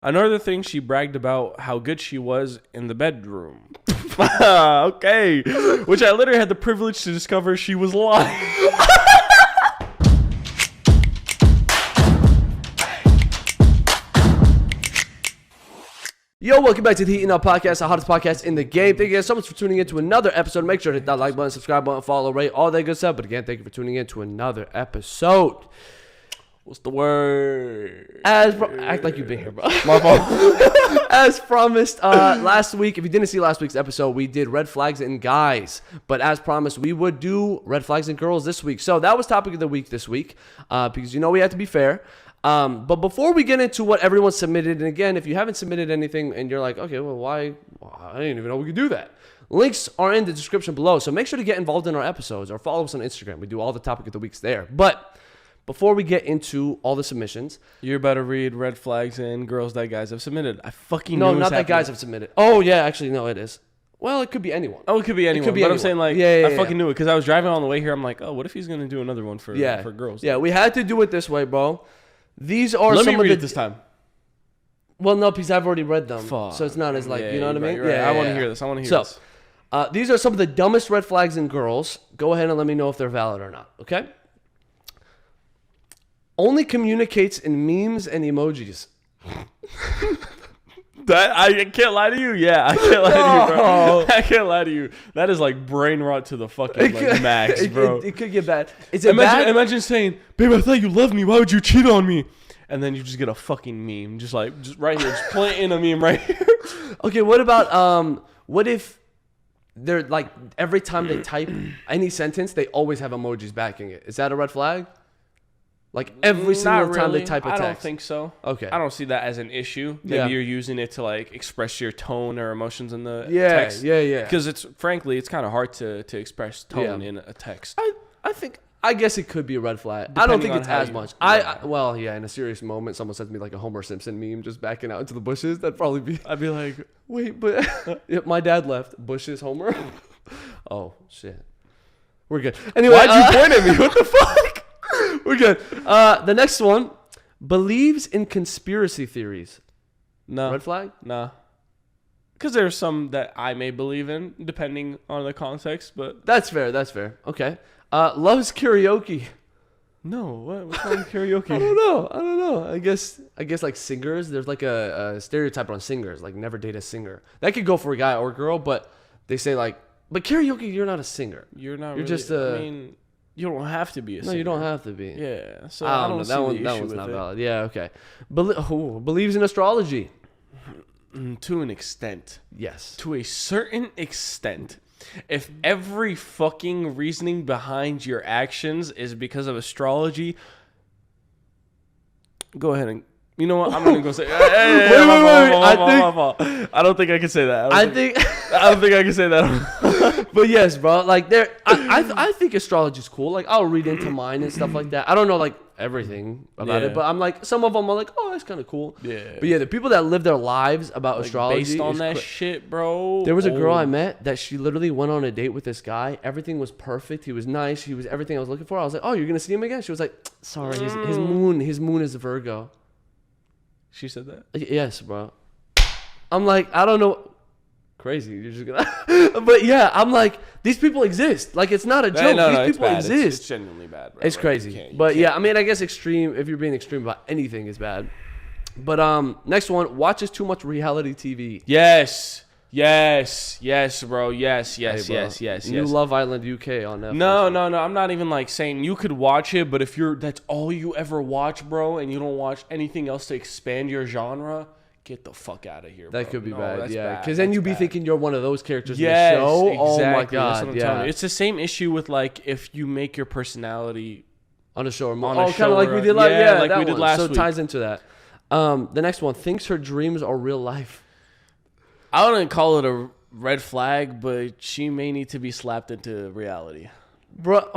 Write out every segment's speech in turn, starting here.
Another thing, she bragged about how good she was in the bedroom. Okay. Which I literally had the privilege to discover she was lying. Yo, welcome back to the Heatin podcast, the hottest podcast in the game. Thank you guys so much for tuning in to another episode. Make sure to hit that like button, subscribe button, follow, rate, all that good stuff. But again, thank you for tuning in to another episode. What's the word? Act like you've been here, bro. My fault. As promised, last week, if you didn't see last week's episode, we did red flags in guys. But as promised, we would do red flags in girls this week. So that was topic of the week this week, because you know we have to be fair. But before we get into what everyone submitted, and again, if you haven't submitted anything and you're like, okay, well, why? I didn't even know we could do that. Links are in the description below. So make sure to get involved in our episodes or follow us on Instagram. We do all the topic of the weeks there. But before we get into all the submissions, You're about to read red flags and girls that guys have submitted. I fucking no, knew it was not that happening. guys have submitted. Oh yeah, actually no, it is. Well, it could be anyone. Oh, it could be anyone. But I'm saying, like, I fucking knew it because I was driving on the way here. I'm like, oh, what if he's gonna do another one for girls? Yeah, we had to do it this way, bro. These are Let some me read of it this time. Well, no, because I've already read them, Fuck. so it's not as like you know what I mean. Right. I want to hear this. I want to hear this. These are some of the dumbest red flags in girls. Go ahead and let me know if they're valid or not. Okay. Only communicates in memes and emojis. That I can't lie to you. Yeah, I can't lie to you, bro. I can't lie to you. That is like brain rot to the fucking max, bro. It could get bad. Is it bad? Imagine saying, "Babe, I thought you loved me. Why would you cheat on me?" And then you just get a fucking meme, just right here, just playing a meme right here. Okay, what about what if they're like every time they type any sentence, they always have emojis backing it? Is that a red flag? Like every single time they type a text? I don't think so. Okay. I don't see that as an issue. Maybe you're using it to like express your tone or emotions in the text. Yeah. Because it's kind of hard to express tone in a text. I guess it could be a red flag. I don't think it's as much. In a serious moment, someone sends me like a Homer Simpson meme just backing out into the bushes. That'd probably be. I'd be like, wait, but my dad left. Bushes, Homer. Oh shit. We're good. Anyway, why'd you point at me? What the fuck? We're good. The next one, believes in conspiracy theories. No. Red flag? Nah. Because there's some that I may believe in, depending on the context, but... That's fair. Okay. Loves karaoke. No, what's wrong with karaoke? I don't know. I guess like singers, there's like a stereotype on singers, like never date a singer. That could go for a guy or a girl, but they say like, but karaoke, you're not a singer. You're not You're really, just you don't have to be a singer. No, you don't have to be. Yeah. So I don't know. That one's not valid. Yeah, okay. Believes in astrology. To an extent. Yes. To a certain extent. If every fucking reasoning behind your actions is because of astrology, go ahead and... You know what? I'm going to go say... Wait. I don't think I can say that. I don't think I can say that. But yes, bro. Like I think astrology is cool. Like I'll read into mine and stuff like that. I don't know like everything about it, but I'm like some of them are like, oh, that's kind of cool. Yeah. But yeah, the people that live their lives about astrology based on that shit, bro. There was a girl I met that she literally went on a date with this guy. Everything was perfect. He was nice. He was everything I was looking for. I was like, oh, you're gonna see him again? She was like, sorry, his moon is a Virgo. She said that? Yes, bro. I'm like, I don't know. Crazy. You're just gonna. But yeah, I'm like, these people exist. Like, it's not a joke. These people exist. It's genuinely bad, bro. It's crazy. But yeah, I mean, I guess extreme. If you're being extreme about anything, is bad. But next one, watches too much reality TV. Yes, bro. Yes. New Love Island UK on Netflix. No. I'm not even like saying you could watch it, but if that's all you ever watch, bro, and you don't watch anything else to expand your genre, get the fuck out of here, bro. That could be bad, yeah. Because then you'd be thinking you're one of those characters in the show. Exactly. Oh my god, that's what I'm telling you. It's the same issue with like if you make your personality on a show or more. Kind of like we did last we did last week. So it ties into that. The next one, thinks her dreams are real life. I wouldn't call it a red flag, but she may need to be slapped into reality. Bro,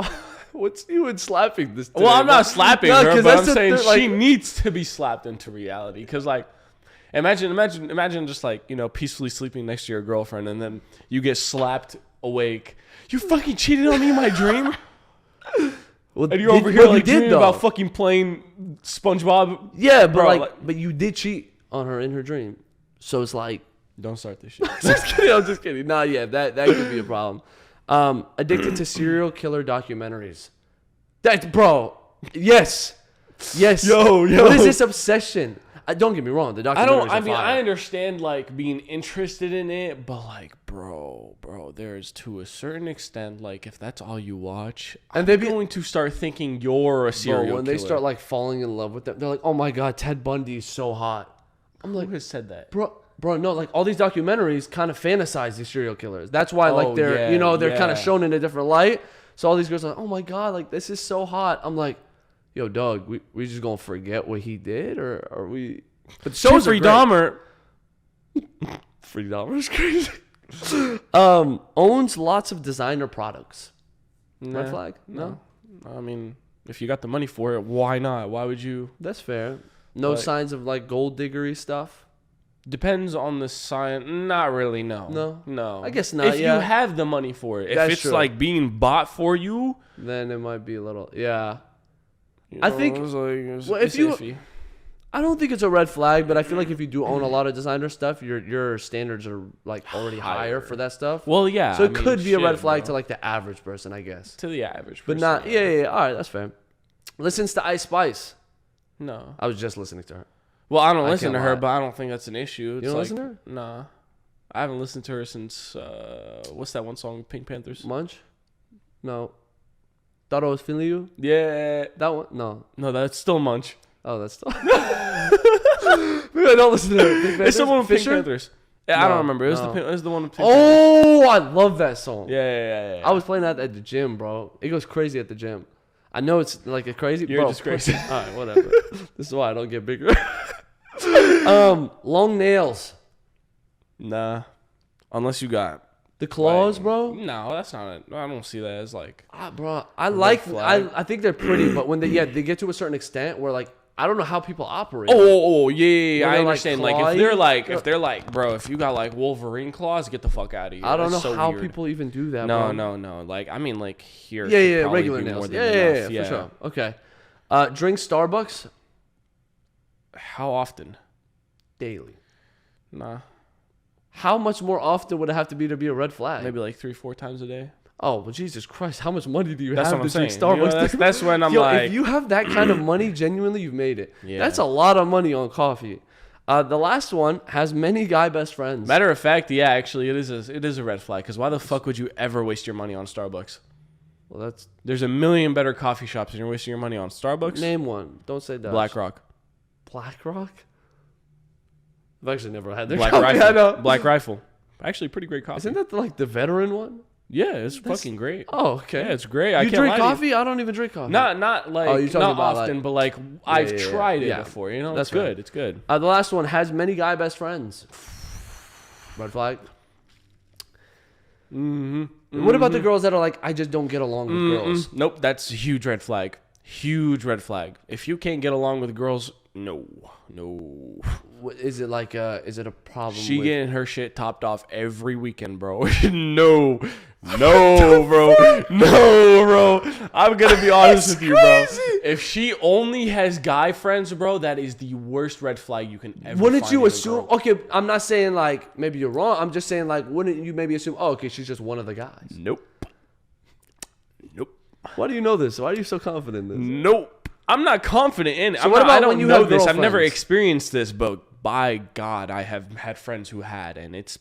what's you in slapping this today? Well, I'm not slapping her, but I'm saying she needs to be slapped into reality. Because, like, imagine just, like, you know, peacefully sleeping next to your girlfriend, and then you get slapped awake. You fucking cheated on me in my dream? Well, and you're over here, like, dreaming about fucking playing SpongeBob. Yeah, but, but you did cheat on her in her dream. So it's like, don't start this shit. I'm just kidding. Nah, yeah, that could be a problem. Addicted to serial killer documentaries. Bro, yes. Yo. What is this obsession? Don't get me wrong. The documentaries I understand like being interested in it, but like, bro, there's to a certain extent, like if that's all you watch, and they're going to start thinking you're a serial killer. When they start like falling in love with them, they're like, oh my God, Ted Bundy is so hot. I'm like, who has said that? Bro, no, like all these documentaries kind of fantasize these serial killers. That's why like they're kind of shown in a different light. So all these girls are like, oh my God, like this is so hot. I'm like, yo, dog, we just gonna forget what he did, or are we? But shows Free Dahmer. Free Dahmer's crazy. Owns lots of designer products. Red flag? No. I mean, if you got the money for it, why not? Why would you? That's fair. No signs of like gold diggery stuff. Depends on the sign. Not really. No. I guess not. If you have the money for it, if it's true. Like being bought for you, then it might be a little. Yeah. I think it's iffy. I don't think it's a red flag, but I feel like if you do own a lot of designer stuff, your standards are like already higher for that stuff. Well, yeah. So it could be a red flag to like the average person, I guess. To the average person. But not, yeah. All right, that's fair. Listens to Ice Spice. No. I was just listening to her. Well, I don't listen to her, but I don't think that's an issue. You don't listen to her? Nah. I haven't listened to her since, what's that one song, Pink Panthers? Munch? No. Thought I Was Feeling You? Yeah. That one? No. No, that's still Munch. Oh, that's still. Maybe I don't listen to her. It's the one with Pink Panthers. Yeah, no, I don't remember. It was the one with Pink Panthers. I love that song. Yeah. I was playing that at the gym, bro. It goes crazy at the gym. I know it's like a crazy. You're just crazy. All right, whatever. This is why I don't get bigger. Long nails. Nah. Unless you got the claws, like, bro. No, that's not it. I don't see that as like. Bro, I think they're pretty, but when they get to a certain extent where like I don't know how people operate. Yeah. I understand. Like if they're like, bro, if you got like Wolverine claws, get the fuck out of here. I don't know how people even do that. No. Like I mean, like here. Yeah. Regular nails. Yeah, for sure. Okay. Drink Starbucks. How often? Daily. Nah. How much more often would it have to be a red flag? Maybe like 3-4 times a day. Oh, well, Jesus Christ. How much money do you have to drink Starbucks? You know, that's when I'm like... If you have that kind of money, genuinely, you've made it. Yeah. That's a lot of money on coffee. The last one has many guy best friends. Matter of fact, yeah, actually, it is a red flag. Because why the fuck would you ever waste your money on Starbucks? Well, there's a million better coffee shops and you're wasting your money on Starbucks? Name one. Don't say that. Black Rock. Black Rock? I've actually never had their Black Rifle. Black Rifle. Actually, pretty great coffee. Isn't that like the veteran one? Yeah, it's fucking great. Oh, okay. Yeah, it's great. You drink coffee? I don't even drink coffee. Not like not often, but like I've tried it before. You know, that's good. Right. It's good. The last one has many guy best friends. Red flag. What about the girls that are like, I just don't get along with girls? Nope, that's a huge red flag. Huge red flag. If you can't get along with girls, no. Is it like is it a problem? She getting her shit topped off every weekend, bro. No, bro. I'm gonna be honest with you, bro. If she only has guy friends, bro, that is the worst red flag you can ever. Wouldn't you assume? Okay, I'm not saying like maybe you're wrong. I'm just saying like, wouldn't you maybe assume? Oh, okay, she's just one of the guys. Nope. Why do you know this? Why are you so confident in this? Nope. I'm not confident in it. So I don't know this. I've never experienced this, but by God, I have had friends who had, and it's...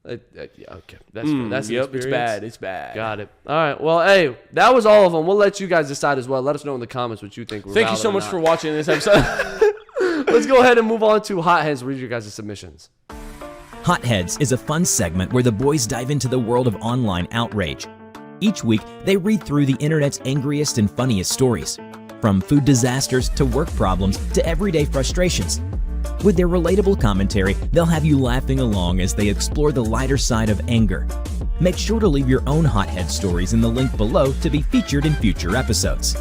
okay. That's yep, it's bad. Got it. All right. Well, hey, that was all of them. We'll let you guys decide as well. Let us know in the comments what you think. Thank you so much for watching this episode. Let's go ahead and move on to Hotheads. Read your guys' submissions. Hotheads is a fun segment where the boys dive into the world of online outrage. Each week, they read through the internet's angriest and funniest stories, from food disasters to work problems to everyday frustrations. With their relatable commentary, they'll have you laughing along as they explore the lighter side of anger. Make sure to leave your own hothead stories in the link below to be featured in future episodes.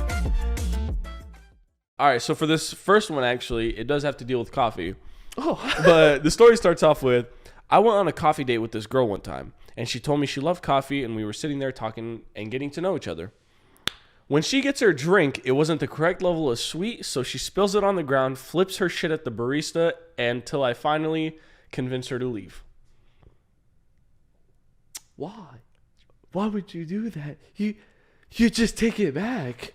All right, so for this first one, actually, it does have to deal with coffee. But the story starts off with, I went on a coffee date with this girl one time, and she told me she loved coffee, and we were sitting there talking and getting to know each other. When she gets her drink, it wasn't the correct level of sweet, so she spills it on the ground, flips her shit at the barista, until I finally convince her to leave. Why? Why would you do that? You just take it back.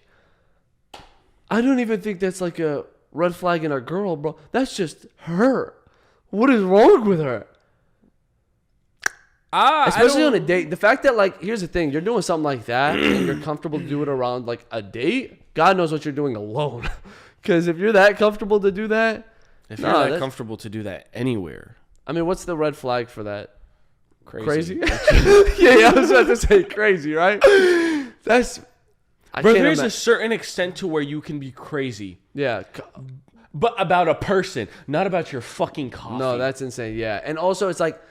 I don't even think that's like a red flag in a girl, bro. That's just her. What is wrong with her? Especially on a date. The fact that, like, here's the thing. You're doing something like that and you're comfortable to do it around, like, a date. God knows what you're doing alone. Because if you're that comfortable to do that. If you're that comfortable to do that anywhere. I mean, what's the red flag for that? Crazy? yeah, I was about to say crazy, right? That's... Bro, there's a certain extent to where you can be crazy. Yeah. But about a person, not about your fucking coffee. No, that's insane. Yeah. And also, it's like...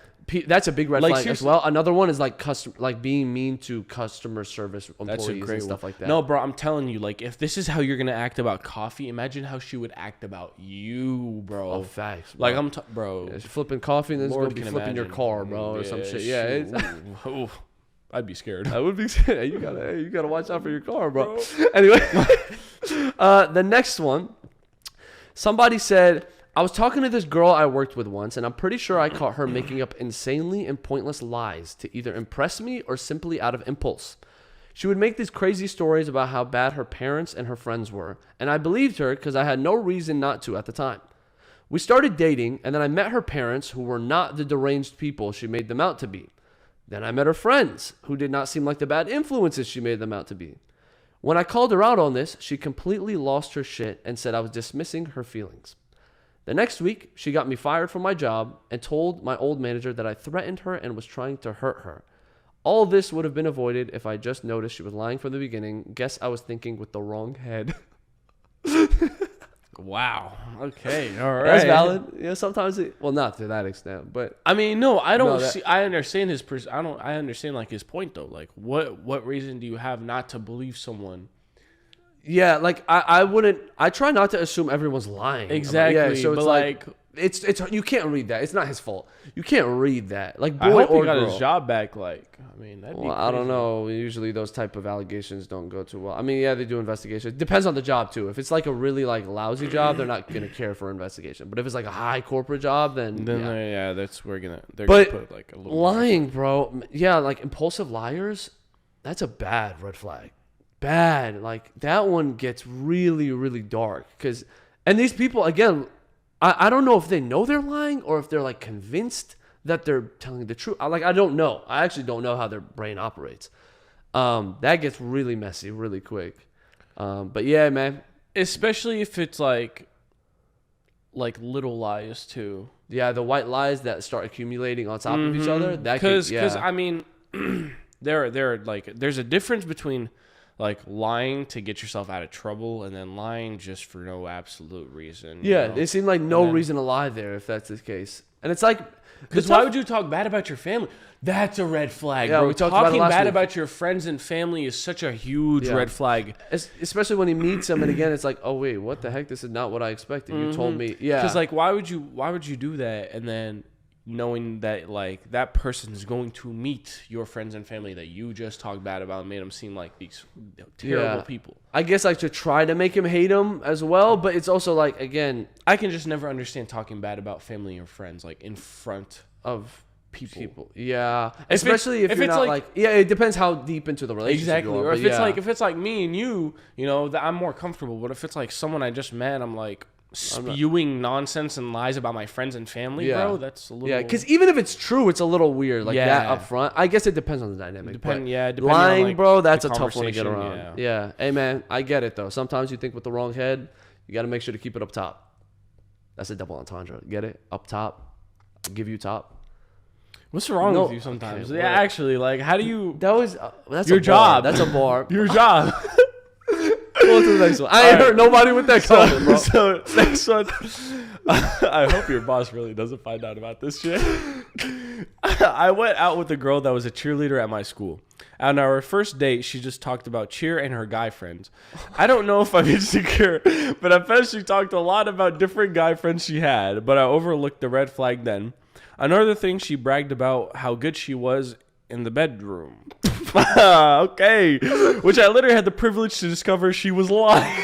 That's a big red flag as well. Another one is like being mean to customer service employees and stuff like that. No, bro, I'm telling you, like, if this is how you're gonna act about coffee, imagine how she would act about you, bro. Oh, facts, bro. Like bro. Yeah, she's flipping coffee and then she's gonna be flipping your car, bro, or some shit. Yeah, I'd be scared. I would be scared. You gotta watch out for your car, bro. Anyway, the next one. Somebody said, I was talking to this girl I worked with once, and I'm pretty sure I caught her making up insanely and pointless lies to either impress me or simply out of impulse. She would make these crazy stories about how bad her parents and her friends were, and I believed her because I had no reason not to at the time. We started dating, and then I met her parents, who were not the deranged people she made them out to be. Then I met her friends, who did not seem like the bad influences she made them out to be. When I called her out on this, she completely lost her shit and said I was dismissing her feelings. The next week, she got me fired from my job and told my old manager that I threatened her and was trying to hurt her. All this would have been avoided if I just noticed she was lying from the beginning. Guess I was thinking with the wrong head. Wow. Okay. All right. That's valid. Yeah, sometimes not to that extent, but I mean, no, I don't see. I understand his. I understand like his point though. Like, what reason do you have not to believe someone? Yeah, like I wouldn't. I try not to assume everyone's lying. Exactly. Yeah, so it's like it's you can't read that. It's not his fault. You can't read that. Like boy I hope or he got girl. his job back. Like, I mean, that'd be crazy. I don't know. Usually those type of allegations don't go too well. I mean, yeah, they do investigations. Depends on the job too. If it's like a really like lousy job, they're not gonna care for investigation. But if it's like a high corporate job, then yeah, that's they're gonna put like a little lying, bro. Yeah, like impulsive liars. That's a bad red flag. Bad. Like that one gets really, really dark. And these people, again, I don't know if they know they're lying or if they're like convinced that they're telling the truth. I don't know. I actually don't know how their brain operates. That gets really messy really quick. But yeah, man. Especially if it's like little lies too. Yeah, the white lies that start accumulating on top of each other. Because I mean, they're like, there's a difference between like lying to get yourself out of trouble and then lying just for no absolute reason. Yeah, it seemed like no reason to lie there if that's the case. And it's like, because why would you talk bad about your family? That's a red flag, yeah, bro. we talked talking bad about your friends and family is such a huge red flag. Especially when he meets them, and again, it's like, oh wait, what the heck? This is not what I expected. You told me, yeah. Because like, why would you do that? And then knowing that like that person is going to meet your friends and family that you just talked bad about and made them seem like these terrible people. I guess like to try to make him hate him as well, but it's also like, again, I can just never understand talking bad about family or friends like in front of people. Yeah, especially if you're not like yeah, it depends how deep into the relationship exactly. you are, or if it's like me and you know, that I'm more comfortable. But if it's like someone I just met, I'm like spewing nonsense and lies about my friends and family, bro. That's a little because even if it's true, it's a little weird like that up front. I guess it depends on the dynamic. Lying, like, bro, that's a tough one to get around. Yeah. Hey man, I get it though. Sometimes you think with the wrong head. You got to make sure to keep it up top. That's a double entendre. Get it? Up top. I'll give you top. What's wrong with you sometimes? Okay, actually, like, how do you? That's your job. That's a bar. Your job. Go to the next one. I ain't hurt nobody with that comment, bro. So next one. I hope your boss really doesn't find out about this shit. I went out with a girl that was a cheerleader at my school. On our first date, she just talked about cheer and her guy friends. I don't know if I'm insecure, but at first she talked a lot about different guy friends she had, but I overlooked the red flag then. Another thing, she bragged about how good she was in the bedroom. Okay. Which I later had the privilege to discover she was lying.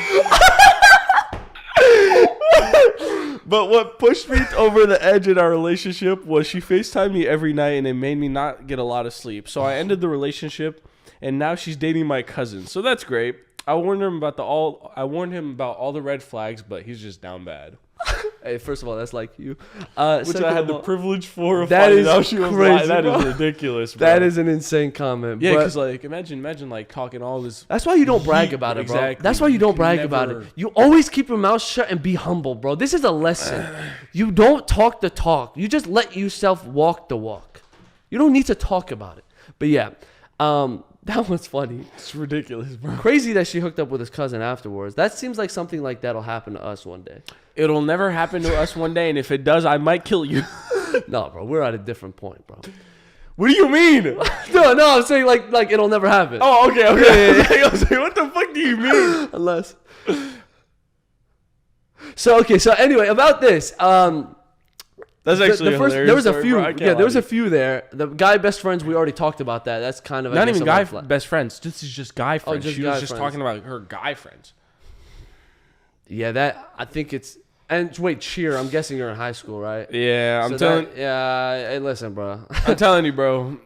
But what pushed me over the edge in our relationship was she FaceTimed me every night, and it made me not get a lot of sleep. So I ended the relationship, and now she's dating my cousin. So that's great. I warned him about all the red flags, but he's just down bad. Hey, first of all, that's like you. Which I had the privilege for of finding out she was lying. That is ridiculous, bro. That is an insane comment. Yeah, because like imagine like talking all this. That's why you don't brag about it, bro. Exactly. That's why you don't brag about it. You always keep your mouth shut and be humble, bro. This is a lesson. You don't talk the talk. You just let yourself walk the walk. You don't need to talk about it. But yeah, that was funny. It's ridiculous, bro. Crazy that she hooked up with his cousin afterwards. That seems like something like that'll happen to us one day. It'll never happen to us one day, and if it does, I might kill you. No, bro, we're at a different point, bro. What do you mean? No, I'm saying like it'll never happen. Oh, okay. Yeah. I was like, what the fuck do you mean? Unless. So anyway, about this, that's actually the first, hilarious. there was a story, few. bro. Yeah, there was a few there. The guy best friends, we already talked about that. That's kind of not even guy best friends. This is just guy friends. just she guy was just friends. talking about her guy friends. Yeah, that I think it's. And wait, Cheer. I'm guessing you're in high school, right? Yeah, I'm telling. Hey, listen, bro. I'm telling you, bro.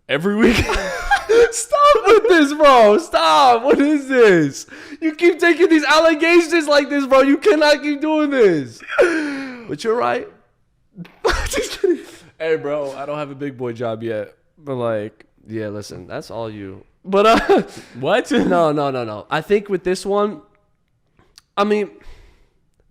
Every week. Stop with this, bro. Stop. What is this? You keep taking these allegations like this, bro. You cannot keep doing this. But you're right. Just kidding. Hey, bro. I don't have a big boy job yet, but like, yeah, listen. That's all you. But what? No. I think with this one, I mean,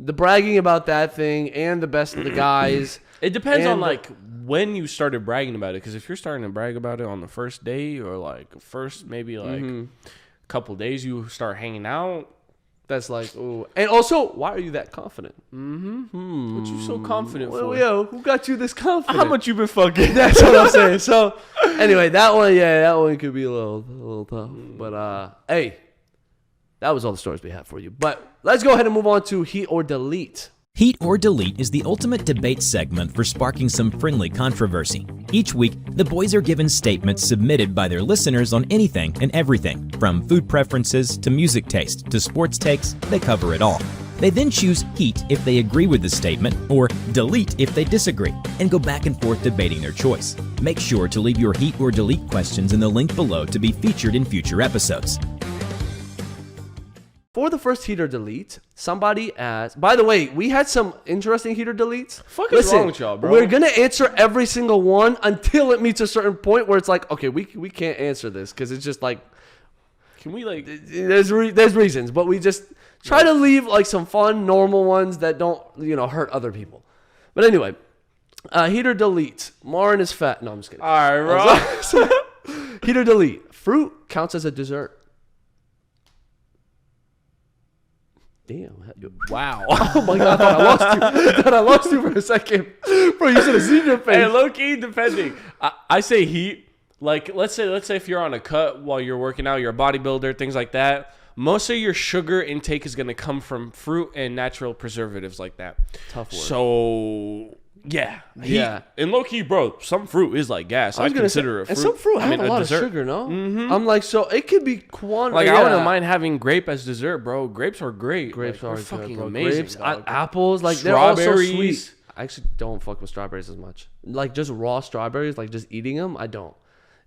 the bragging about that thing and the best of the guys. It depends on like when you started bragging about it. Because if you're starting to brag about it on the first day or like first maybe like a couple days you start hanging out, that's like, ooh. And also, why are you that confident? What you so confident for? Yo, who got you this confident? How much you been fucking? That's what I'm saying. So anyway, that one could be a little tough. But hey, that was all the stories we have for you. But let's go ahead and move on to Heat or Delete. Heat or Delete is the ultimate debate segment for sparking some friendly controversy. Each week, the boys are given statements submitted by their listeners on anything and everything, from food preferences to music taste to sports takes. They cover it all. They then choose heat if they agree with the statement or delete if they disagree, and go back and forth debating their choice. Make sure to leave your heat or delete questions in the link below to be featured in future episodes. For the first Heat or Delete, somebody asked... By the way, we had some interesting Heat or Deletes. What's wrong with y'all, bro? We're going to answer every single one until it meets a certain point where it's like, okay, we can't answer this because it's just like... Can we like... There's reasons, but we just try to leave like some fun, normal ones that don't, hurt other people. But anyway, Heat or Delete. Marin is fat. No, I'm just kidding. All right, bro. Heat or Delete. Fruit counts as a dessert. Damn. Wow. Oh my God, I thought I lost you for a second. Bro, you should have seen your face. Hey, low-key, depending. I say heat. Like, let's say if you're on a cut while you're working out, you're a bodybuilder, things like that. Most of your sugar intake is going to come from fruit and natural preservatives like that. Tough word. So, yeah. Yeah. And low-key, bro, some fruit is like gas. I consider it fruit. And some fruit have a lot of sugar, no? Mm-hmm. I'm like, so it could be quantity. Like, I wouldn't mind having grape as dessert, bro. Grapes are great. Grapes are fucking good, amazing. Grapes, apples, like, they're all so strawberries. sweet. I actually don't fuck with strawberries as much. Like, just raw strawberries, like, just eating them, I don't.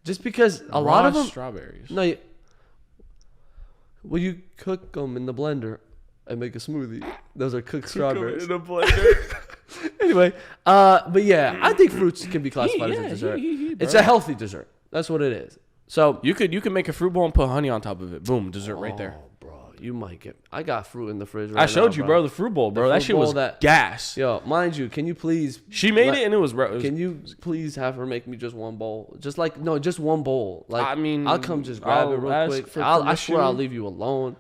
Just because a lot of them... strawberries. No, well, you cook them in the blender and make a smoothie. Those are cooked strawberries. In a blender. Anyway, but yeah, I think fruits can be classified as a dessert. It's a healthy dessert. That's what it is. So you could make a fruit bowl and put honey on top of it. Boom, dessert right there. Bro, you might get... I got fruit in the fridge right now. I showed you, bro, the fruit bowl, bro. That shit was gas. Yo, mind you, can you please... She made it and it was... Can you please have her make me just one bowl? Just one bowl. Like, I mean... I'll come just grab it real quick. I swear I'll leave you alone.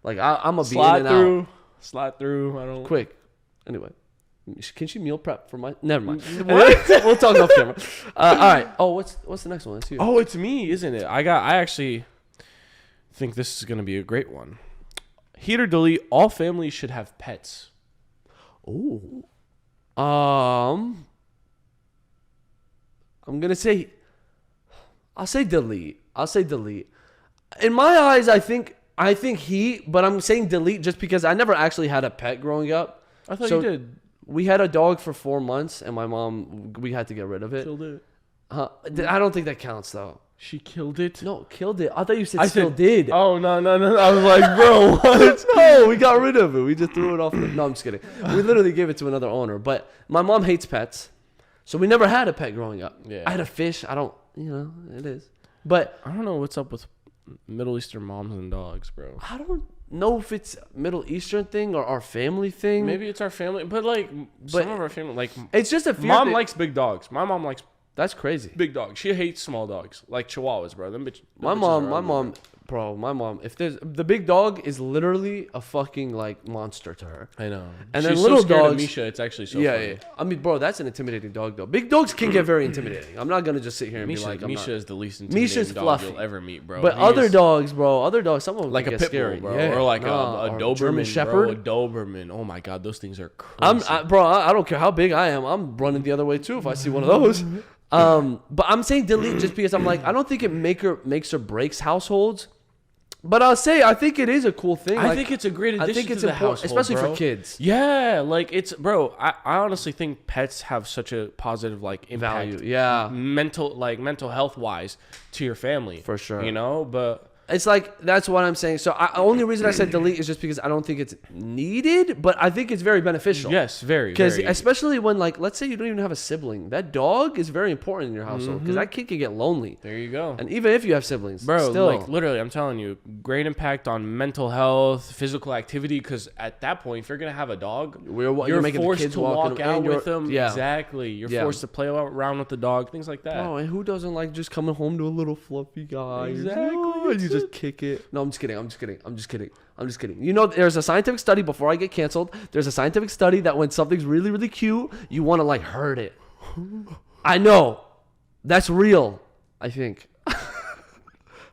Like, I'm going to be in and out. Slide through. I don't... Quick. Anyway. Can she meal prep for my... Never mind. What? We'll talk off camera. All right. Oh, what's the next one? That's you. Oh, it's me, isn't it? I actually think this is going to be a great one. Heat or delete, all families should have pets. Oh. I'm going to say... I'll say delete. I'll say delete. In my eyes, I think heat, but I'm saying delete just because I never actually had a pet growing up. I thought you did. We had a dog for 4 months, and we had to get rid of it. Killed it. I don't think that counts, though. She killed it? No, killed it. I thought you said did. Oh, no. I was like, bro, what? No, we got rid of it. We just threw it off. No, I'm just kidding. We literally gave it to another owner. But my mom hates pets, so we never had a pet growing up. Yeah. I had a fish. It is. But I don't know what's up with Middle Eastern moms and dogs, bro. I don't know if it's Middle Eastern thing or our family thing. Maybe it's our family, but some of our family, like, it's just a fear. Mom likes big dogs. My mom likes That's crazy. big dogs. She hates small dogs, like Chihuahuas, bro. My mom, if there's the big dog is literally a fucking like monster to her. I know. And she's then little so scared of dogs, Misha, it's actually so yeah, funny. yeah. I mean, bro, that's an intimidating dog though. Big dogs can get very intimidating. I'm not gonna just sit here and be like, Misha is the least intimidating Misha's dog fluffy. you'll ever meet, bro. But other dogs, some of them like can a get pit scary, bull, bro, yeah. or like a or German Doberman, Shepherd. bro, a Doberman. Oh my god, those things are crazy. I don't care how big I am. I'm running the other way too if I see one of those. But I'm saying delete just because I'm like, I don't think it makes or breaks households. But I'll say I think it is a cool thing. I think it's a great addition to the household, especially bro. for kids. Yeah, like I honestly think pets have such a positive like impact, Value, yeah. mental health wise to your family. For sure. You know, but It's like, that's what I'm saying. So only reason I said delete is just because I don't think it's needed, but I think it's very beneficial. yes, very. Because especially when, like, let's say you don't even have a sibling. That dog is very important in your household because that kid can get lonely. There you go. And even if you have siblings, Bro, still. like literally, I'm telling you, great impact on mental health, physical activity. Because at that point, if you're gonna have a dog, you're making forced the kids to walk out with them. Yeah. Exactly. You're forced to play around with the dog, things like that. Oh, and who doesn't like just coming home to a little fluffy guy? Exactly. And you just kick it. No, I'm just kidding. You know, there's a scientific study, before I get canceled, there's a scientific study that when something's really, really cute, you want to like hurt it. I know. That's real, I think.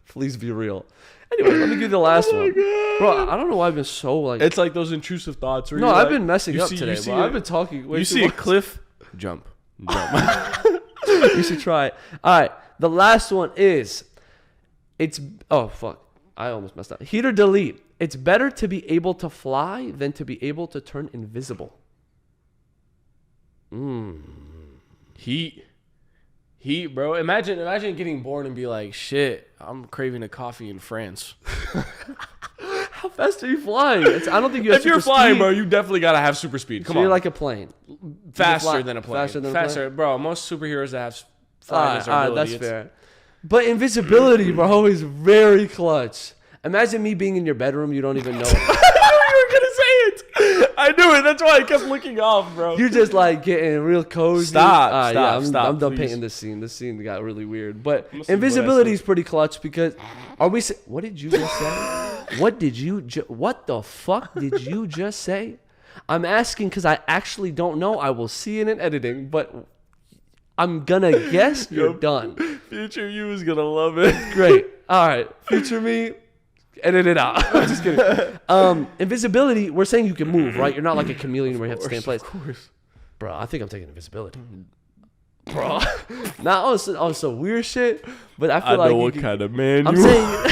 Please be real. Anyway, let me give you the last one. God. Bro, I don't know why I've been so like... It's like those intrusive thoughts. Where I've been messing up today, bro. I've been talking way too much. You see a cliff, jump. You should try it. All right, the last one is... Oh, fuck. I almost messed up. Heat or delete. It's better to be able to fly than to be able to turn invisible. Heat, bro. Imagine getting born and be like, shit, I'm craving a coffee in France. How fast are you flying? I don't think you have If you're flying, bro, you definitely got to have super speed. Come on. You're like a plane. Faster than a plane. Faster than a plane? Bro. Most superheroes have flying as their ability. That's fair. But invisibility, bro, is very clutch. Imagine me being in your bedroom, you don't even know. I knew you were going to say it. I knew it. That's why I kept looking off, bro. You're just like getting real cozy. Stop, I'm done please. painting this scene. This scene got really weird. But invisibility is pretty clutch because what did you just say? What the fuck did you just say? I'm asking because I actually don't know. I will see it in editing, but I'm gonna guess you're done. Future you is gonna love it. Great. All right. Future me, edit it out. I'm just kidding. Invisibility, we're saying you can move, right? You're not like a chameleon where you have to stay in place. Of course. Bro, I think I'm taking invisibility. Bro. Not also weird shit, but I feel like... I know what kind of man I'm you saying...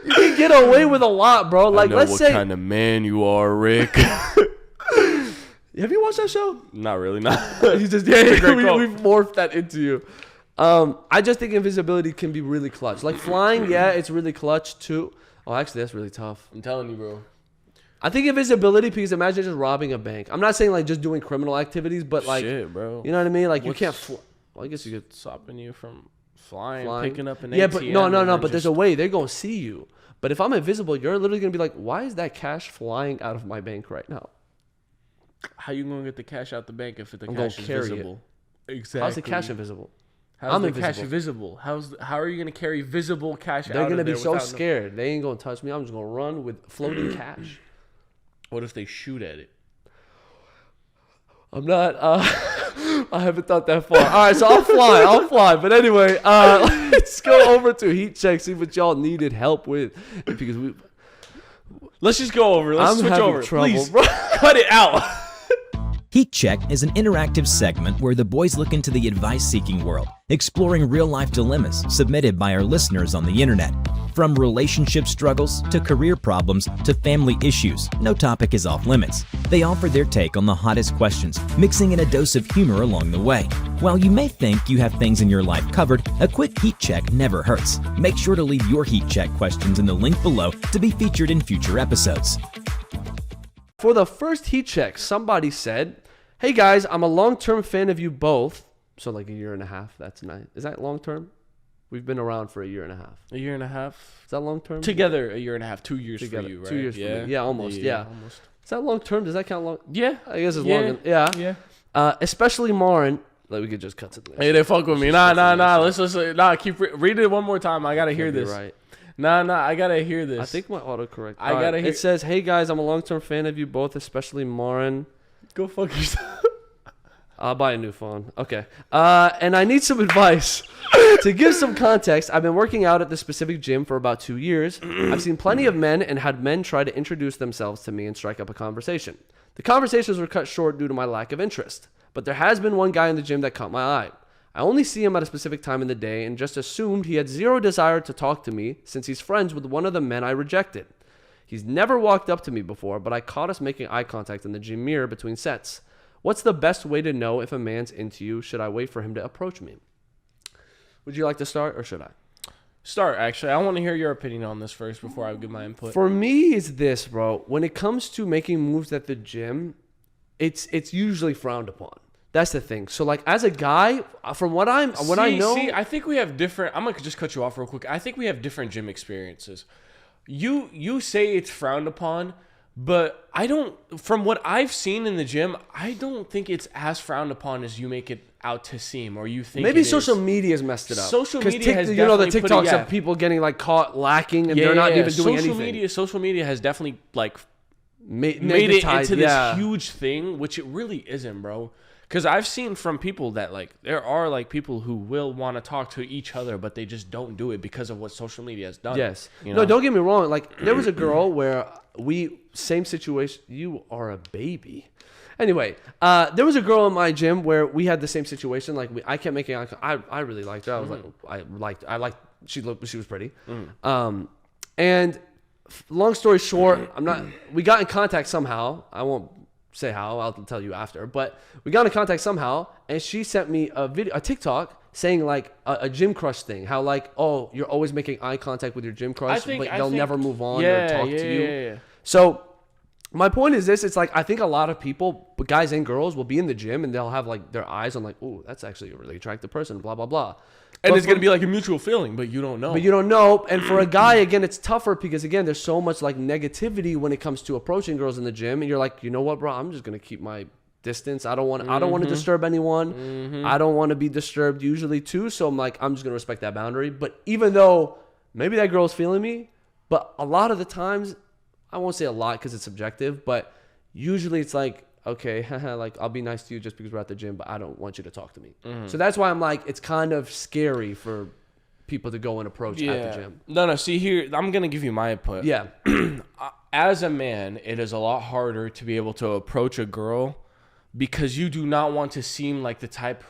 You can get away with a lot, bro. Like, let's say... I know what kind of man you are, Rick. Have you watched that show? Not really, not. You just we've morphed that into you. I just think invisibility can be really clutch. Like flying, yeah, it's really clutch too. Oh, actually, that's really tough. I'm telling you, bro. I think invisibility, because imagine just robbing a bank. I'm not saying like just doing criminal activities, but like, shit, bro. You know what I mean? Like you can't. Well, I guess you could stopping you from flying. Picking up an ATM. Yeah, but no. But there's a way they're gonna see you. But if I'm invisible, you're literally gonna be like, why is that cash flying out of my bank right now? How you gonna get the cash out the bank if the cash is visible? Exactly. How's the cash invisible? How's the cash visible? How are you gonna carry visible cash out? They're gonna be so scared. They ain't gonna touch me. I'm just gonna run with floating cash. What if they shoot at it? I'm not. I haven't thought that far. All right, so I'll fly. But anyway, let's go over to heat check. See what y'all needed help with, because let's just go over. Let's switch over. Trouble, Please bro. cut it out. Heat Check is an interactive segment where the boys look into the advice-seeking world, exploring real-life dilemmas submitted by our listeners on the internet. From relationship struggles to career problems to family issues, no topic is off limits. They offer their take on the hottest questions, mixing in a dose of humor along the way. While you may think you have things in your life covered, a quick heat check never hurts. Make sure to leave your heat check questions in the link below to be featured in future episodes. For the first heat check, somebody said, "Hey guys, I'm a long-term fan of you both." So like a year and a half. That's nice. Is that long-term? We've been around for a year and a half. A year and a half? Is that long-term? Together, a year and a half. 2 years Together. for you, right? 2 years for me. Yeah, almost. Yeah. Almost. Is that long-term? Does that count long? Yeah. I guess it's long. Yeah. Yeah. Especially Marin. Like we could just cut to the next. Hey, they fuck with me. Nah. Let's keep read it one more time. I gotta hear this. Right. Nah. I gotta hear this. I think my autocorrect. I gotta hear. It says, "Hey guys, I'm a long-term fan of you both, especially Marin." Go fuck yourself. I'll buy a new phone. Okay. And I need some advice. To give some context, I've been working out at this specific gym for about 2 years. I've seen plenty of men and had men try to introduce themselves to me and strike up a conversation. The conversations were cut short due to my lack of interest. But there has been one guy in the gym that caught my eye. I only see him at a specific time in the day and just assumed he had zero desire to talk to me since he's friends with one of the men I rejected. He's never walked up to me before, but I caught us making eye contact in the gym mirror between sets. What's the best way to know if a man's into you? Should I wait for him to approach me? Would you like to start or should I? Start, actually. I want to hear your opinion on this first before I give my input. For me, it's this, bro. When it comes to making moves at the gym, it's usually frowned upon. That's the thing. So, like, as a guy, from what I know... See, I think we have different... I'm going to just cut you off real quick. I think we have different gym experiences. You say it's frowned upon, but I don't... From what I've seen in the gym, I don't think it's as frowned upon as you make it out to seem, or you think maybe social media's messed it up. Social media has the TikToks of people getting like caught lacking and they're not even doing anything. Social media has definitely like made it into this huge thing, which it really isn't, bro. Because I've seen from people that like there are like people who will want to talk to each other, but they just don't do it because of what social media has done. Yes. You know? No, don't get me wrong. Like there was a girl where same situation. You are a baby. Anyway, there was a girl in my gym where we had the same situation. Like I kept making eye contact. I really liked her. I was I liked. She was pretty. And long story short, we got in contact somehow. I won't say how. I'll tell you after. But we got in contact somehow, and she sent me a TikTok saying like a gym crush thing. How like, oh, you're always making eye contact with your gym crush, but they'll never move on or talk to you. Yeah. So my point is this: it's like I think a lot of people, but guys and girls, will be in the gym and they'll have like their eyes on like, oh, that's actually a really attractive person, blah blah blah. And it's gonna be like a mutual feeling, but you don't know. And for a guy, again, it's tougher because again, there's so much like negativity when it comes to approaching girls in the gym, and you're like, you know what, bro? I'm just gonna keep my distance. I don't want to disturb anyone. I don't want to be disturbed usually too. So I'm like, I'm just gonna respect that boundary. But even though maybe that girl's feeling me, but a lot of the times, I won't say a lot because it's subjective, but usually it's like, okay, like I'll be nice to you just because we're at the gym, but I don't want you to talk to me. So that's why I'm like, it's kind of scary for people to go and approach at the gym. No, see here, I'm going to give you my input. Yeah. As a man, it is a lot harder to be able to approach a girl because you do not want to seem like the type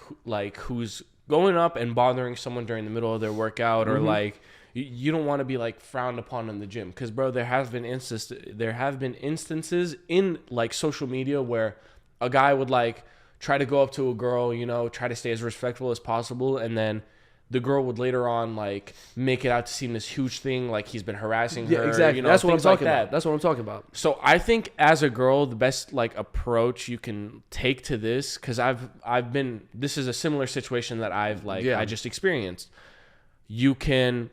who's going up and bothering someone during the middle of their workout or like, you don't want to be like frowned upon in the gym because, bro, there have been instances in like social media where a guy would like try to go up to a girl, you know, try to stay as respectful as possible, and then the girl would later on like make it out to seem this huge thing, like he's been harassing her. Yeah, exactly. You know, that's what I'm talking about. That's what I'm talking about. So I think as a girl, the best like approach you can take to this, because this is a similar situation that I just experienced. You can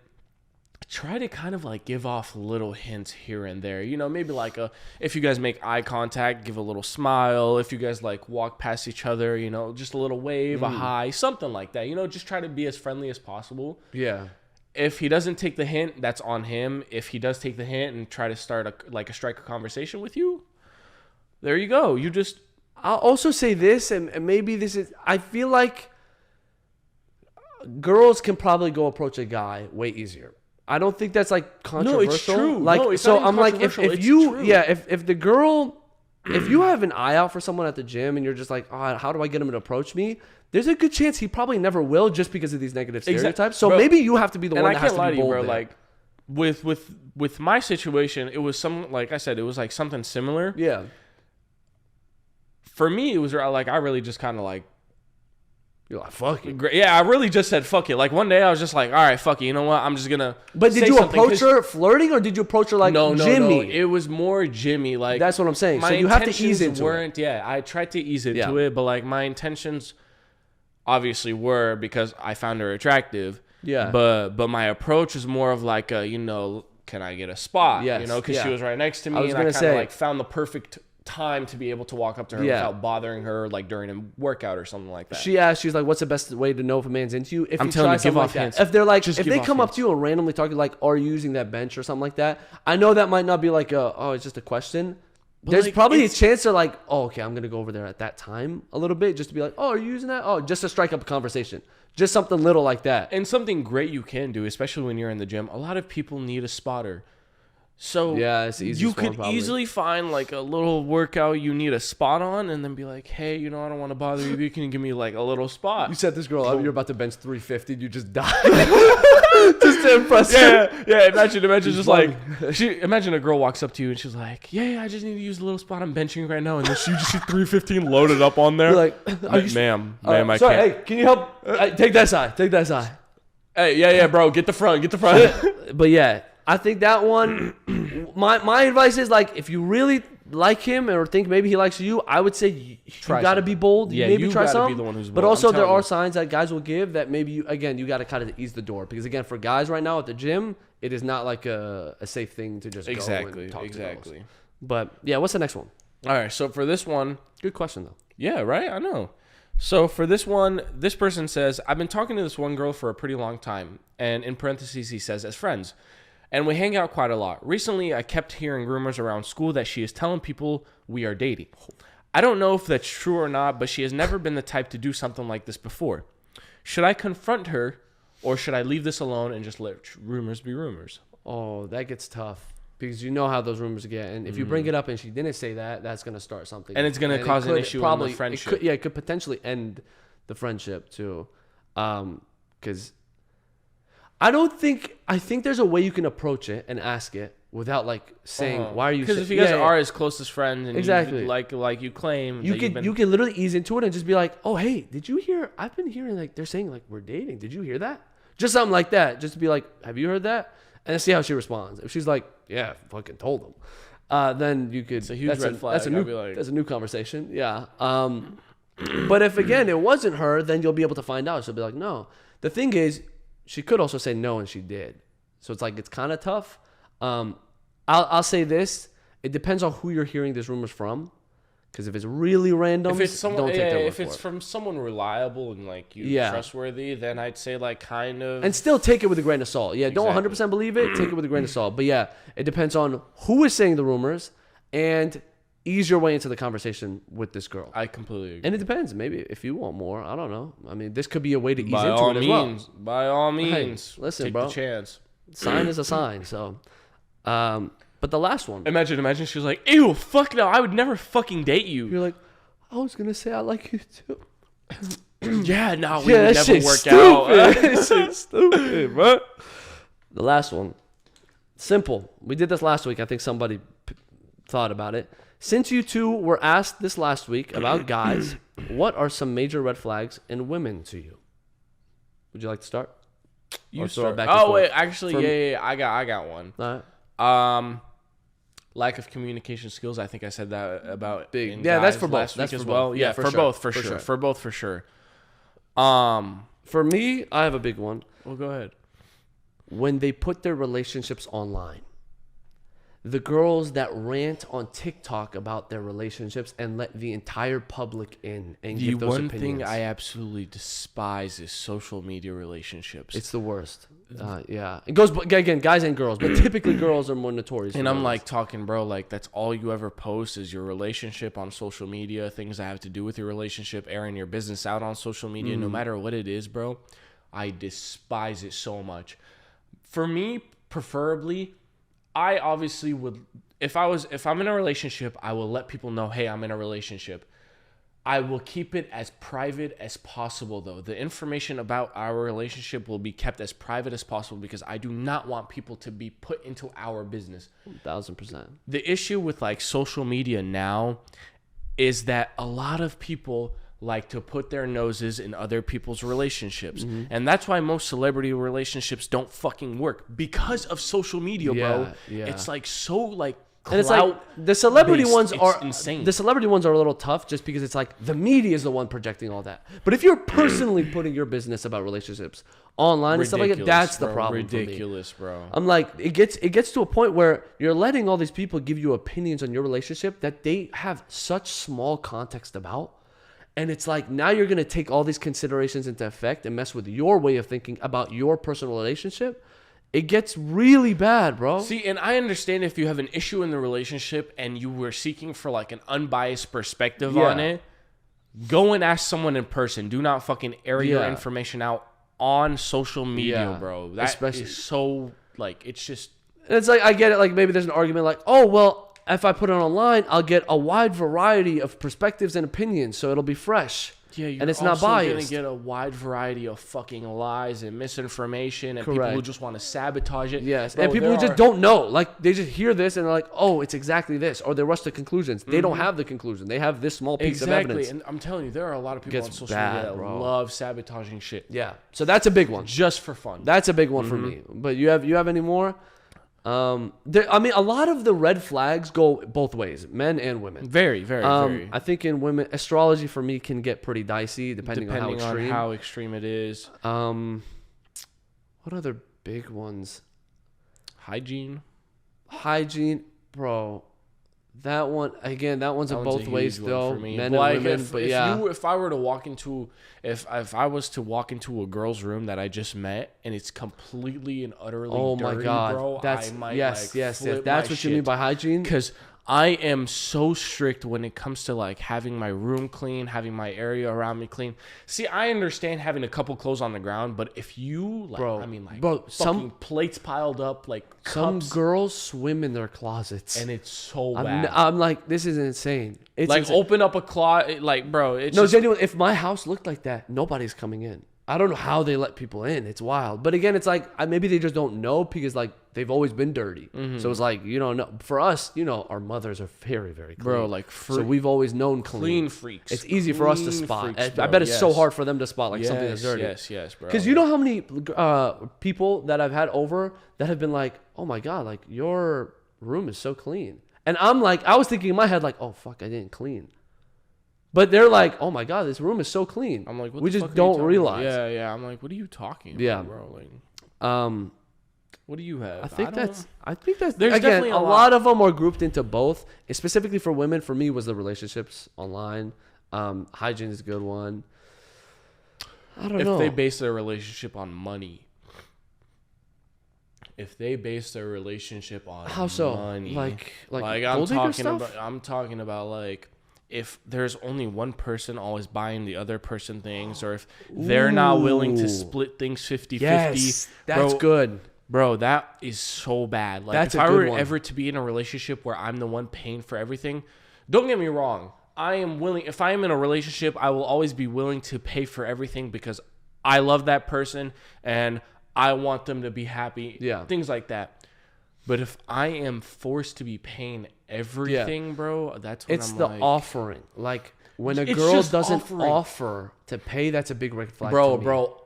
try to kind of like give off little hints here and there, you know, maybe like if you guys make eye contact, give a little smile. If you guys like walk past each other, you know, just a little wave, a hi, something like that, you know, just try to be as friendly as possible. Yeah. If he doesn't take the hint, that's on him. If he does take the hint and try to start a strike a conversation with you, there you go. I'll also say this, and maybe this is, I feel like girls can probably go approach a guy way easier. I don't think that's like controversial. No, it's true. Like, no, it's so not I'm like, if you, true. if the girl if you have an eye out for someone at the gym and you're just like, oh, how do I get him to approach me? There's a good chance he probably never will just because of these negative stereotypes. So maybe you have to be the one that has to be bold. And I can't lie to you, bro. Like with my situation, it was like I said, it was like something similar. Yeah. For me, it was like I really just kind of like. You're like, fuck it. Yeah, I really just said fuck it. Like one day I was just like, all right, fuck it. You know what? I'm just gonna. But did you approach her flirting or did you approach her like Jimmy? No. It was more Jimmy. Like that's what I'm saying. So you have to ease into it. Yeah, I tried to ease into it, but like my intentions obviously were because I found her attractive. Yeah. But my approach was more of like can I get a spot? Yes. You know, because she was right next to me, and I kind of like found the perfect time to be able to walk up to her without bothering her, like during a workout or something like that. She asked, she's like, what's the best way to know if a man's into you? If I'm telling you, give off hints. If they're like, if they come up to you and randomly talk, like, are you using that bench or something like that? I know that might not be like it's just a question. But there's like, probably a chance they're like, oh, okay, I'm going to go over there at that time a little bit just to be like, oh, are you using that? Oh, just to strike up a conversation. Just something little like that. And something great you can do, especially when you're in the gym. A lot of people need a spotter. So it's easy. You could easily find like a little workout you need a spot on, and then be like, "Hey, I don't want to bother you. You can give me like a little spot." You set this girl up. You're about to bench 350. And you just die, just to impress her. Yeah. Imagine just like imagine a girl walks up to you and she's like, "Yeah, I just need to use a little spot I'm benching right now," and then you just see 315 loaded up on there. You're like, "Ma'am, I can't." Hey, can you help? Take that side. Take that side. Hey, yeah, bro. Get the front. But yeah. I think that one, my advice is like, if you really like him or think maybe he likes you, I would say you got to be bold. Yeah, maybe you try something. be the one who's bold. But also there are signs that guys will give that maybe you got to kind of ease the door. Because again, for guys right now at the gym, it is not like a safe thing to just go and talk to girls. But yeah, what's the next one? All right, so for this one. Good question though. Yeah, right? I know. So for this one, this person says, I've been talking to this one girl for a pretty long time. And in parentheses, he says, as friends. And we hang out quite a lot. Recently, I kept hearing rumors around school that she is telling people we are dating. I don't know if that's true or not, but she has never been the type to do something like this before. Should I confront her, or should I leave this alone and just let rumors be rumors? Oh, that gets tough. Because you know how those rumors get. And if you bring it up and she didn't say that, that's going to start something. And it's going to cause an issue in the friendship. It could potentially end the friendship, too. Because I think there's a way you can approach it and ask it without like saying, why are you? Because if you guys are as close as friends and exactly like you claim, you can literally ease into it and just be like, oh hey, did you hear? I've been hearing like they're saying like we're dating. Did you hear that? Just something like that. Just to be like, have you heard that? And see how she responds. If she's like, yeah, fucking told them, then you could. It's a huge red flag. That's a new conversation. Yeah. But if again it wasn't her, then you'll be able to find out. She'll be like, no. The thing is, she could also say no, and she did. So it's like it's kind of tough. I'll say this: it depends on who you're hearing these rumors from. Because if it's really random, don't take their word for it. If it's from someone reliable and like trustworthy, then I'd say like kind of. And still take it with a grain of salt. Yeah, don't 100% believe it. Take it with a grain of salt. But yeah, it depends on who is saying the rumors and ease your way into the conversation with this girl. I completely agree. And it depends. Maybe if you want more, I don't know. I mean, this could be a way to ease into it as well. By all means, listen, take bro. the chance. Sign is a sign. So, but the last one. Imagine she was like, ew, fuck no, I would never fucking date you. You're like, I was going to say I like you too. Yeah, no, we would never work stupid. out. That shit's stupid, bro. The last one. Simple. We did this last week. I think somebody thought about it. Since you two were asked this last week about guys, what are some major red flags in women to you? Would you like to start? You start. Oh wait, actually, yeah, I got one. All right. Lack of communication skills. I think I said that about big. Yeah, that's for both. That's as well. Yeah, for both for sure. For both for sure. For me, I have a big one. Well, go ahead. When they put their relationships online. The girls that rant on TikTok about their relationships and let the entire public in and give those opinions. The one thing I absolutely despise is social media relationships. It's the worst. Yeah. It goes, again, guys and girls, but typically girls are more notorious. And I'm like talking, bro, like that's all you ever post is your relationship on social media, things that have to do with your relationship, airing your business out on social media, no matter what it is, bro. I despise it so much. For me, preferably, I obviously would, if I'm in a relationship, I will let people know, hey, I'm in a relationship. I will keep it as private as possible, though. The information about our relationship will be kept as private as possible because I do not want people to be put into our business. 1,000%. The issue with like social media now is that a lot of people like to put their noses in other people's relationships. Mm-hmm. And that's why most celebrity relationships don't fucking work because of social media, bro. Yeah. It's like so like and it's like the celebrity ones are insane. The celebrity ones are a little tough just because it's like the media is the one projecting all that. But if you're personally putting your business about relationships online and stuff like that, that's the problem. Ridiculous, bro. I'm like, it gets to a point where you're letting all these people give you opinions on your relationship that they have such small context about. And it's like now you're going to take all these considerations into effect and mess with your way of thinking about your personal relationship. It gets really bad, bro. See, and I understand if you have an issue in the relationship and you were seeking for like an unbiased perspective on it, go and ask someone in person. Do not fucking air your information out on social media, bro. That is so like, it's just. And it's like, I get it. Like maybe there's an argument like, oh, well, if I put it online, I'll get a wide variety of perspectives and opinions. So it'll be fresh. Yeah, you're and it's not biased. Going to get a wide variety of fucking lies and misinformation and people who just want to sabotage it. Yes, bro, and people who just don't know. Like, they just hear this and they're like, oh, it's exactly this. Or they rush to conclusions. They don't have the conclusion. They have this small piece of evidence. And I'm telling you, there are a lot of people on social media that love sabotaging shit. Yeah, so that's a big one. Just for fun. That's a big one for me. But you have any more? I mean, a lot of the red flags go both ways, men and women. Very, very, very. I think in women, astrology for me can get pretty dicey depending on how extreme it is. What other big ones? Hygiene, bro. That one again. That one's in both ways though. Men and like women. If I were to walk into, if I was to walk into a girl's room that I just met and it's completely and utterly dirty, my God, bro, that's I might yes. If that's what you mean by hygiene, because I am so strict when it comes to like having my room clean, having my area around me clean. See, I understand having a couple clothes on the ground, but if you like, some plates piled up, like some cups, girls swim in their closets, and it's so bad. I'm like, this is insane. It's like insane. Open up a closet, like, bro. It's genuine. If my house looked like that, nobody's coming in. I don't know how they let people in. It's wild. But again, it's like maybe they just don't know because like they've always been dirty. Mm-hmm. So it's like, you don't know. For us, our mothers are very, very clean. Bro, like so we've always known clean freaks. It's easy for us to spot. Freaks, I bet it's so hard for them to spot like something that's dirty. Yes, bro. Because you know how many people that I've had over that have been like, oh my God, like your room is so clean. And I'm like, I was thinking in my head like, oh fuck, I didn't clean. But they're like, oh my God, this room is so clean. I'm like, we just don't realize. Yeah. I'm like, what are you talking about, bro? Like, what do you have? I think that's there's again, definitely a lot of them are grouped into both. And specifically for women, for me, was the relationships online. Hygiene is a good one. I don't know. If they base their relationship on money. If they base their relationship on how so? Money. Like I'm talking about like, if there's only one person always buying the other person things, or if they're not willing to split things 50-50. Yes, that's good. Bro, that is so bad. Like, that's if I were ever to be in a relationship where I'm the one paying for everything, don't get me wrong. I am willing, if I am in a relationship, I will always be willing to pay for everything because I love that person and I want them to be happy. Yeah. Things like that. But if I am forced to be paying everything, bro, that's when it's the offering. Like when a girl doesn't offer to pay, that's a big red flag. Bro.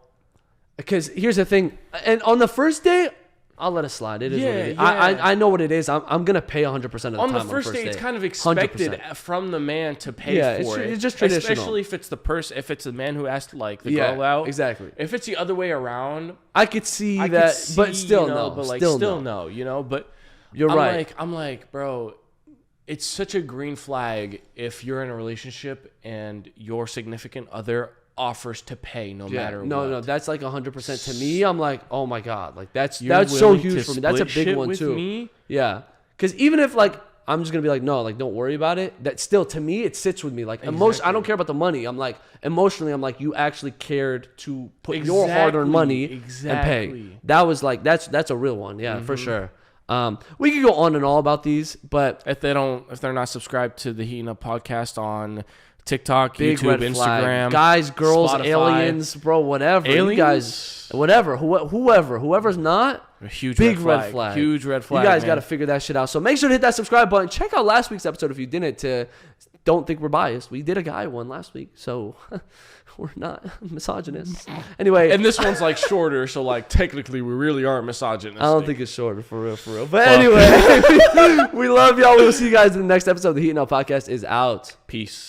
Because here's the thing, and on the first day, I'll let it slide. It is what it is. I know what it is. I'm gonna pay 100% of the time. On the first day, it's kind of expected 100%. From the man to pay for it. It's just traditional. Especially if it's the person, if it's the man who asked like the girl out. Exactly. If it's the other way around, I could see that, but still no. But like still no. But you're right. I'm like, bro, it's such a green flag if you're in a relationship and your significant other offers to pay no matter what. No, that's like 100% to me. I'm like, oh my God, like that's so huge for me. That's a big one too. Me? Yeah, because even if like I'm just gonna be like, no, like don't worry about it. That still to me it sits with me. Like I don't care about the money. I'm like emotionally, I'm like you actually cared to put your hard-earned money and pay. That was like that's a real one. Yeah, for sure. We could go on and all about these, but if they're not subscribed to the Heatin' Up podcast on TikTok, big YouTube, red flag. Instagram, Guys, girls, Spotify. aliens, bro, whatever. Aliens? You guys, whatever, whoever's not, a huge big red flag. Huge red flag. You guys got to figure that shit out. So make sure to hit that subscribe button. Check out last week's episode if you didn't. Don't think we're biased. We did a guy one last week, so we're not misogynists. Anyway, and this one's like shorter, so like technically we really aren't misogynist. I don't think it's shorter, for real. But anyway, we love y'all. We will see you guys in the next episode. The Heatin' Up podcast is out. Peace.